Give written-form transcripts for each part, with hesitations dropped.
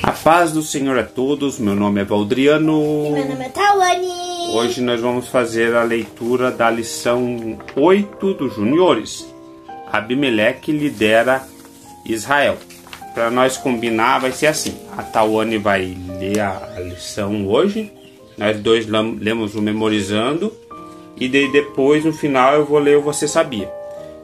A paz do Senhor a todos, meu nome é Valdriano. E meu nome é Tawane. Hoje nós vamos fazer a leitura da lição 8 dos juniores. Abimeleque lidera Israel. Para nós combinar vai ser assim, a Tawane vai ler a lição hoje, nós dois lemos o memorizando, e daí depois no final eu vou ler o Você Sabia.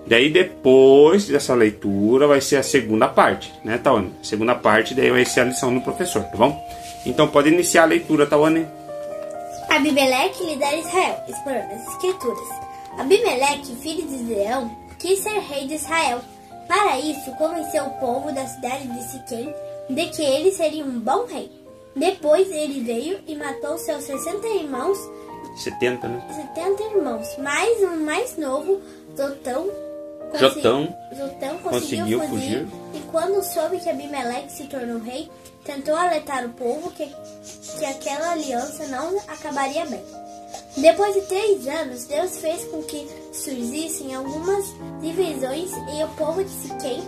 Daí depois dessa leitura vai ser a segunda parte, né, Tawane? A segunda parte daí vai ser a lição do professor, tá bom? Então pode iniciar a leitura, Tawane. Abimeleque lidera Israel, explorando as escrituras. Abimeleque, filho de Leão, quis ser rei de Israel. Para isso, convenceu o povo da cidade de Siquém de que ele seria um bom rei. Depois ele veio e matou seus 60 irmãos, 70, né? 70 irmãos, mais um mais novo, Jotão conseguiu fugir, e quando soube que Abimeleque se tornou rei, tentou alertar o povo que aquela aliança não acabaria bem. Depois de 3 anos, Deus fez com que surgissem algumas divisões e o povo de Siquém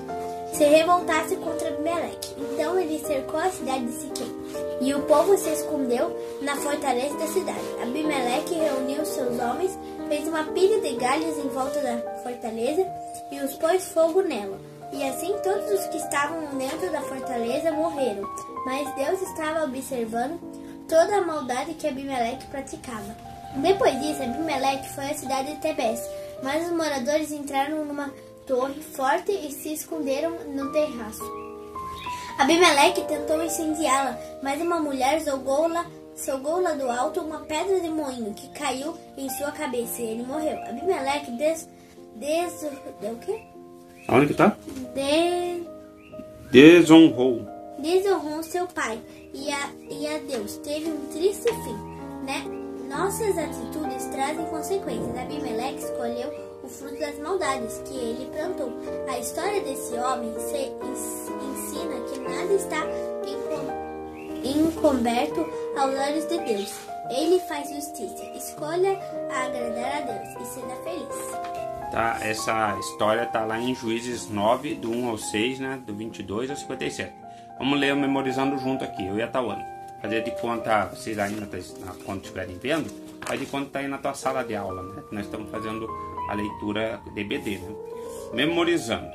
se revoltasse contra Abimeleque. Então ele cercou a cidade de Siquém, e o povo se escondeu na fortaleza da cidade. Abimeleque reuniu seus homens, fez uma pilha de galhos em volta da fortaleza e os pôs fogo nela. E assim todos os que estavam dentro da fortaleza morreram. Mas Deus estava observando toda a maldade que Abimeleque praticava. Depois disso, Abimeleque foi à cidade de Tebés, mas os moradores entraram numa torre forte e se esconderam no terraço. Abimeleque tentou incendiá-la, mas uma mulher jogou-la do alto uma pedra de moinho que caiu em sua cabeça e ele morreu. Abimeleque Onde que tá? Desonrou seu pai e a Deus. Teve um triste fim, né? Nossas atitudes trazem consequências. Abimeleque escolheu o fruto das maldades que ele plantou. A história desse homem ensina que nada está encoberto aos olhos de Deus. Ele faz justiça. Escolha agradar a Deus e seja feliz. Tá, essa história tá lá em Juízes 9, do 1 ao 6, né? Do 22 ao 57. Vamos ler memorizando junto aqui, eu e a Tawane. Fazer de conta, vocês ainda quando estiverem vendo, faz de conta que tá aí na tua sala de aula, né? Nós estamos fazendo a leitura DBD, né? Memorizando.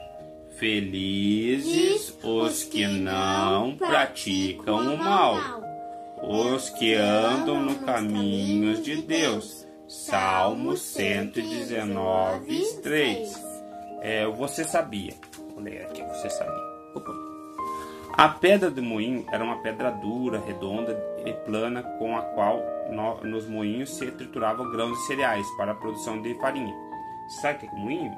Felizes os que não praticam o mal, os que andam no caminhos de Deus. Salmo 119, 3. Você sabia? Vou ler aqui, você sabia. Opa. A pedra de moinho era uma pedra dura, redonda e plana, com a qual nos moinhos se trituravam grãos de cereais para a produção de farinha. Sabe o que é moinho?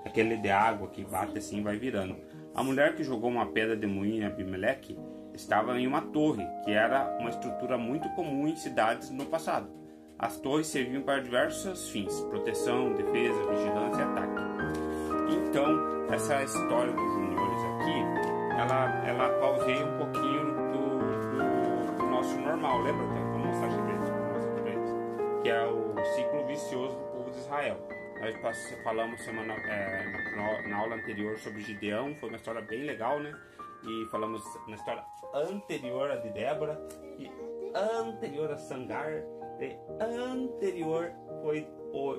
Aquele de água que bate assim e vai virando. A mulher que jogou uma pedra de moinho em Abimeleque estava em uma torre, que era uma estrutura muito comum em cidades no passado. As torres serviam para diversos fins: proteção, defesa, vigilância e ataque. Então, essa história dos juniores aqui, ela pauseia um pouquinho do nosso normal. Lembra? Vou mostrar aqui pra eles. Que é o ciclo vicioso do povo de Israel. Nós falamos na aula anterior sobre Gideão, foi uma história bem legal, né? E falamos na história anterior a de Débora, e anterior a Sangar, e anterior foi o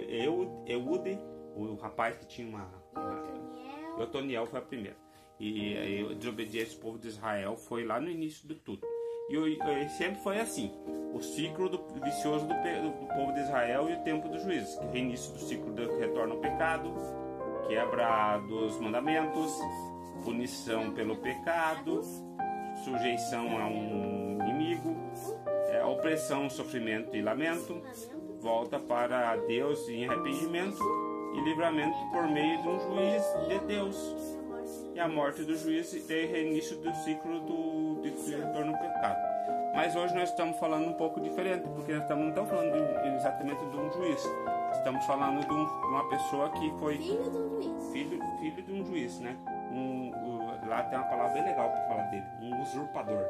Eude, o rapaz que tinha o Otoniel foi a primeira. E a desobediência do povo de Israel foi lá no início de tudo. E sempre foi assim, o ciclo vicioso do povo de Israel e o tempo dos juízes. Que é o início do ciclo do retorno ao pecado, quebra dos mandamentos, punição pelo pecado, sujeição a um inimigo, opressão, sofrimento e lamento, volta para Deus em arrependimento e livramento por meio de um juiz de Deus. E a morte do juiz é o início do ciclo do retorno ao pecado. Mas hoje nós estamos falando um pouco diferente, porque nós não estamos falando exatamente de um juiz. Estamos falando de uma pessoa que foi filho de um juiz. Filho de um juiz, né? Lá tem uma palavra bem legal para falar dele, um usurpador.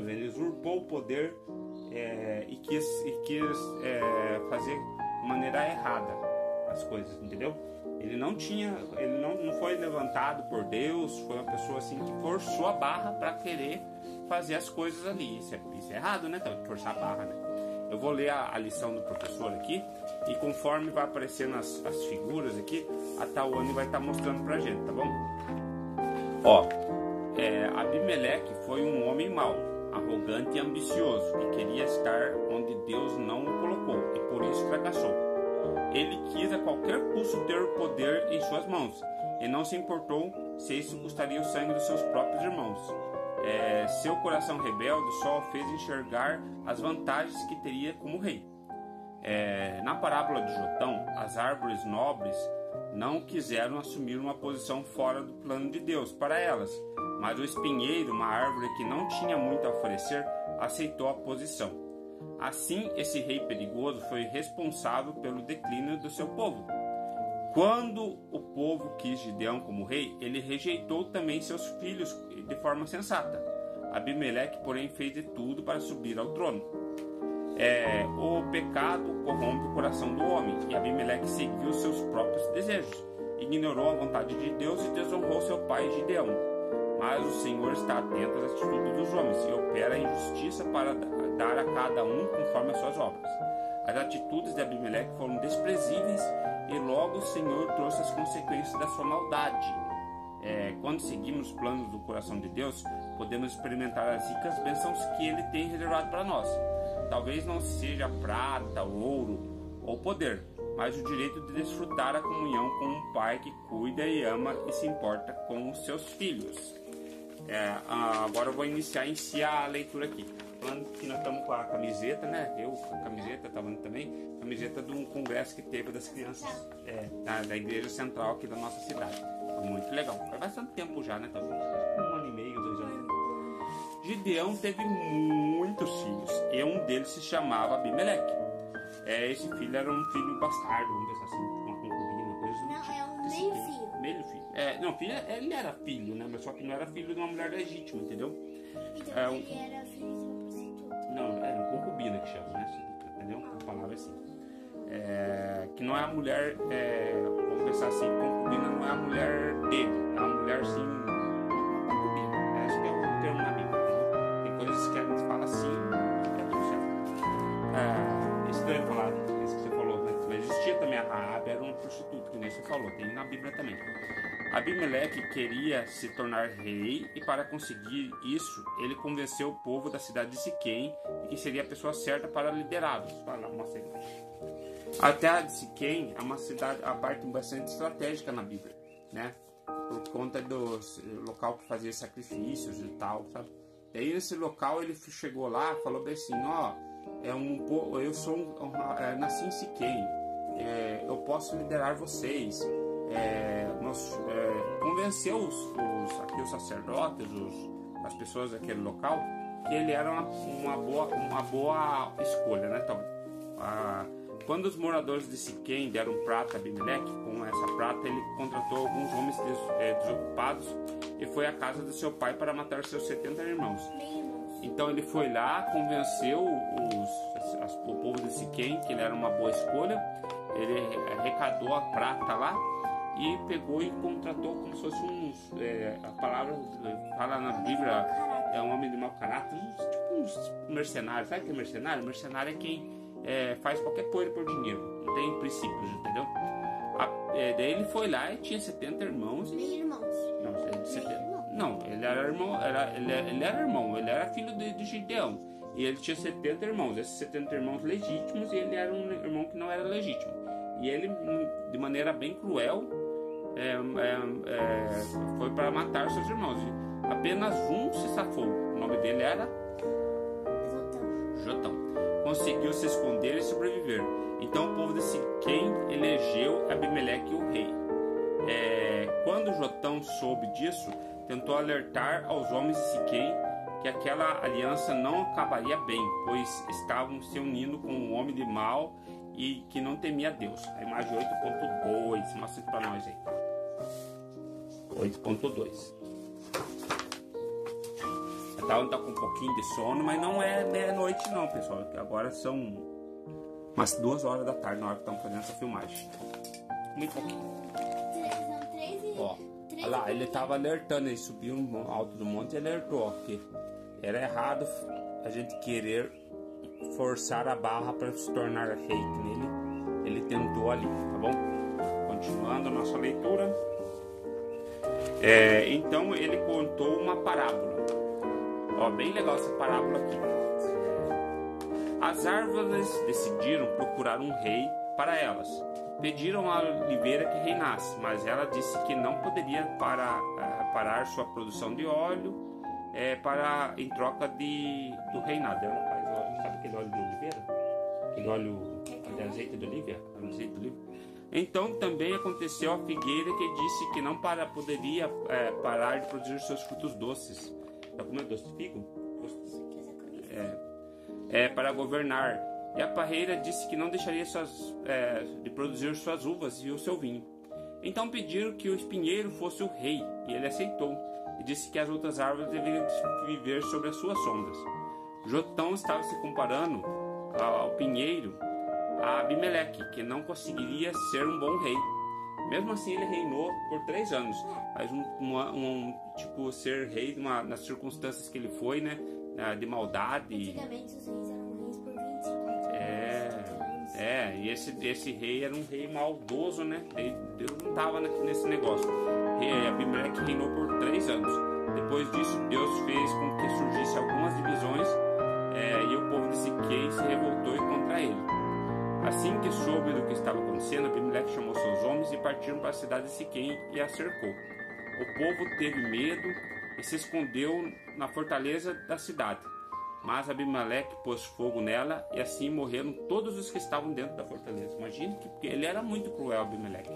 Ele usurpou o poder e quis fazer de maneira errada as coisas, entendeu? Ele não foi levantado por Deus, foi uma pessoa assim que forçou a barra para querer fazer as coisas ali. Isso é errado, né? Então, forçar a barra, né? Eu vou ler a lição do professor aqui e conforme vai aparecendo as figuras aqui, a Tawane vai estar mostrando pra gente, tá bom? Ó, Abimeleque foi um homem mau, arrogante e ambicioso, que queria estar onde Deus não o colocou e por isso fracassou. Ele quis a qualquer custo ter o poder em suas mãos e não se importou se isso custaria o sangue dos seus próprios irmãos. Seu coração rebelde só o fez enxergar as vantagens que teria como rei. Na parábola de Jotão, as árvores nobres não quiseram assumir uma posição fora do plano de Deus para elas, mas o espinheiro, uma árvore que não tinha muito a oferecer, aceitou a posição. Assim, esse rei perigoso foi responsável pelo declínio do seu povo. Quando o povo quis Gideão como rei, ele rejeitou também seus filhos de forma sensata. Abimeleque, porém, fez de tudo para subir ao trono. O pecado corrompe o coração do homem, e Abimeleque seguiu seus próprios desejos, ignorou a vontade de Deus e desonrou seu pai Gideão. Mas o Senhor está atento às atitudes dos homens e opera a injustiça para dar a cada um conforme as suas obras. As atitudes de Abimeleque foram desprezíveis e logo o Senhor trouxe as consequências da sua maldade. Quando seguimos os planos do coração de Deus, podemos experimentar as ricas bênçãos que Ele tem reservado para nós. Talvez não seja prata, ouro ou poder, mas o direito de desfrutar a comunhão com um pai que cuida e ama e se importa com os seus filhos. Agora eu vou iniciar a leitura aqui. Falando que nós estamos com a camiseta, né? A camiseta, estava também, camiseta de um congresso que teve das crianças da igreja central aqui da nossa cidade. Muito legal. Faz bastante tempo já, né? Talvez 1 ano e meio, 2 anos. Gideão teve muitos filhos e um deles se chamava Abimeleque. Esse filho era um filho bastardo, vamos pensar assim, uma concubina, coisa do tipo. Não, é um meio-filho. Meio-filho. Ele era filho, né? Mas só que não era filho de uma mulher legítima, entendeu? Então ele era filho de uma prostituta. Não, era concubina que chama, né? Entendeu? A palavra é assim. Que não é a mulher, vamos pensar assim, concubina não é a mulher dele, é uma mulher assim, uma concubina. Esse que é o termo na Bíblia. Né? Tem coisas que a gente fala assim, tudo certo. Isso que eu ia falar, isso que você falou, né? Mas existia também a Raabe, era uma prostituta, que nem você falou, tem na Bíblia também. Abimeleque queria se tornar rei e para conseguir isso, ele convenceu o povo da cidade de Siquém de que seria a pessoa certa para liderá-los. A terra de Siquém é uma cidade, a parte bastante estratégica na Bíblia, né? Por conta do local que fazia sacrifícios e tal, sabe? E aí nesse local ele chegou lá, falou bem assim, nasci em Siquém, eu posso liderar vocês. Convenceu os sacerdotes, as pessoas daquele local, que ele era uma boa escolha, né? Então, quando os moradores de Siquém deram prata a Abimeleque, com essa prata ele contratou alguns homens desocupados e foi à casa do seu pai para matar seus 70 irmãos. Então ele foi lá, convenceu o povo de Siquém que ele era uma boa escolha, ele arrecadou a prata lá e pegou e contratou como se fosse a palavra fala na Bíblia, é um homem de mau caráter, tipo uns mercenários. Sabe o que é mercenário? Mercenário é quem faz qualquer coisa por dinheiro, não tem princípios, entendeu? Daí ele foi lá e tinha 70 irmãos. Não, ele era irmão, ele era filho de Gideão. E ele tinha 70 irmãos, esses 70 irmãos legítimos, e ele era um irmão que não era legítimo. E ele, de maneira bem cruel, foi para matar seus irmãos. E apenas um se safou. O nome dele era Jotão. Conseguiu se esconder e sobreviver. Então o povo de Siquém elegeu Abimeleque o rei. Quando Jotão soube disso, tentou alertar aos homens de Siquém que aquela aliança não acabaria bem, pois estavam se unindo com um homem de mal e que não temia Deus. A imagem 8.2, mostra para nós aí. 8.2. A Tawane tá com um pouquinho de sono, mas não é meia-noite não, pessoal. Agora são umas 2 horas da tarde na hora que estamos fazendo essa filmagem. Muito pouquinho. Olha lá, ele estava alertando, ele subiu no alto do monte e alertou que era errado a gente querer forçar a barra para se tornar rei, que ele tentou ali, tá bom? Continuando a nossa leitura. Então ele contou uma parábola. Ó, bem legal essa parábola aqui. As árvores decidiram procurar um rei para elas. Pediram a oliveira que reinasse, mas ela disse que não poderia parar sua produção de óleo em troca do reinado. Ela faz óleo, sabe aquele óleo de oliveira? Aquele óleo de azeite de oliva? Então também aconteceu a figueira, que disse que não poderia parar de produzir seus frutos doces. Já comeu doce de figo? Para governar. E a parreira disse que não deixaria de produzir suas uvas e o seu vinho. Então pediram que o espinheiro fosse o rei, e ele aceitou, e disse que as outras árvores deveriam viver sobre as suas sombras. Jotão estava se comparando ao pinheiro a Abimeleque, que não conseguiria ser um bom rei. Mesmo assim, ele reinou por 3 anos. Mas ser rei nas circunstâncias que ele foi, né? De maldade. Antigamente os reis eram reis por 24 anos. E esse rei era um rei maldoso, né? Deus não estava nesse negócio. Abimeleque reinou por 3 anos. Depois disso, Deus fez com que surgissem algumas divisões e o povo de Siquém se revoltou contra ele. Assim que soube do que estava acontecendo, Abimeleque chamou seus homens e partiram para a cidade de Siquém e a cercou. O povo teve medo e se escondeu na fortaleza da cidade. Mas Abimeleque pôs fogo nela e assim morreram todos os que estavam dentro da fortaleza. Imagine que ele era muito cruel, Abimeleque.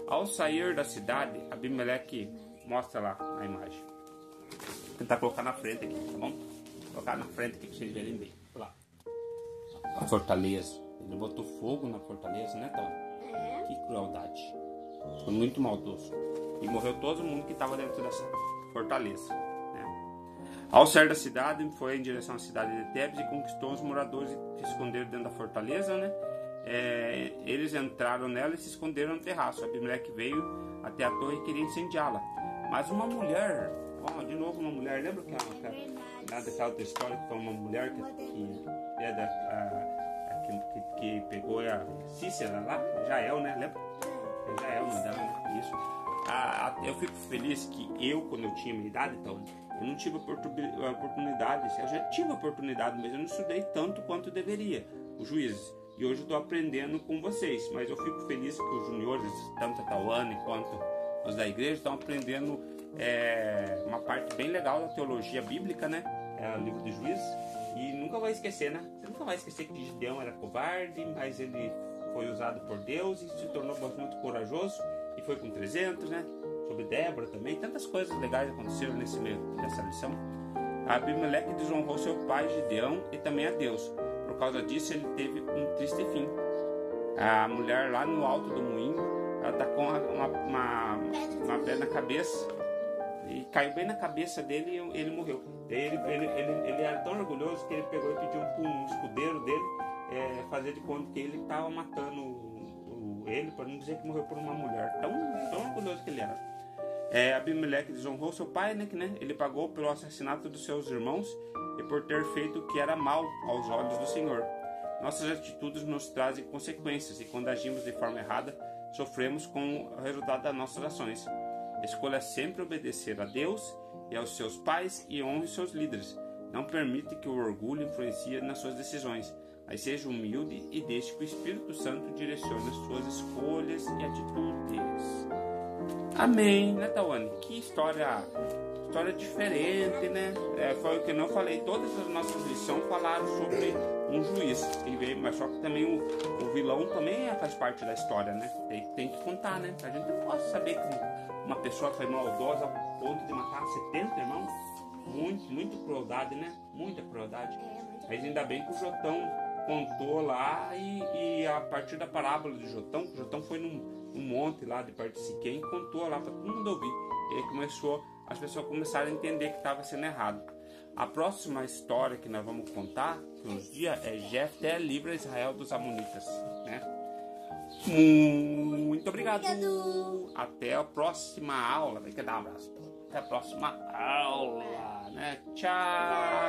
Ao sair da cidade, Abimeleque mostra lá a imagem. Vou tentar colocar na frente aqui, tá bom? Vou colocar na frente aqui para vocês verem bem. Olha lá. A fortaleza. Ele botou fogo na fortaleza, né, Tony? Que crueldade. Foi muito maldoso. E morreu todo mundo que estava dentro dessa fortaleza, né? Ao sair da cidade, foi em direção à cidade de Tebes e conquistou os moradores que se esconderam dentro da fortaleza, né? Eles entraram nela e se esconderam no terraço. Abimeleque veio até a torre e queria incendiá-la. Mas uma mulher, de novo uma mulher, lembra daquela outra história que foi uma mulher que pegou a Cícera lá, Jael, né? Lembra? Jael, não dela, né? Isso. Eu fico feliz que quando eu tinha minha idade, então, eu não tive oportunidade. Eu já tive oportunidade, mas eu não estudei tanto quanto deveria, os juízes. E hoje eu estou aprendendo com vocês. Mas eu fico feliz que os juniores, tanto a Tawane quanto os da igreja, estão aprendendo uma parte bem legal da teologia bíblica, né? O livro de Juízes. E nunca vai esquecer, né? Você nunca vai esquecer que Gideão era covarde, mas ele foi usado por Deus e se tornou bastante corajoso. E foi com 300, né? Sobre Débora também. Tantas coisas legais aconteceram nessa lição. Abimeleque desonrou seu pai Gideão e também a Deus. Por causa disso, ele teve um triste fim. A mulher lá no alto do moinho, ela tá com uma pedra na cabeça. E caiu bem na cabeça dele e ele morreu. Ele era tão orgulhoso que ele pegou e pediu para um escudeiro dele fazer de conta que ele estava matando ele, para não dizer que morreu por uma mulher. Tão orgulhoso que ele era. Abimeleque desonrou seu pai, né? Ele pagou pelo assassinato dos seus irmãos e por ter feito o que era mal aos olhos do Senhor. Nossas atitudes nos trazem consequências e quando agimos de forma errada, sofremos com o resultado das nossas ações. Escolha sempre obedecer a Deus e aos seus pais e honre seus líderes. Não permita que o orgulho influencie nas suas decisões, mas seja humilde e deixe que o Espírito Santo direcione as suas escolhas e atitudes. Amém, né, Tawane? Que história diferente, né? Foi o que eu não falei. Todas as nossas lições falaram sobre um juiz. Mas só que também o vilão também faz parte da história, né? Tem que contar, né? A gente não pode saber que uma pessoa foi maldosa ao ponto de matar 70 irmãos. Muita crueldade, né? Muita crueldade. Mas ainda bem que o Jotão contou lá e a partir da parábola de Jotão, o Jotão foi num monte lá de perto de Siquém e contou lá para todo mundo ouvir. E aí as pessoas começaram a entender que estava sendo errado. A próxima história que nós vamos contar nos dias é Jefté livra Israel dos Amonitas, né? Muito obrigado. Obrigado. Até a próxima aula. Tem que dar um abraço. Até a próxima aula, né? Tchau.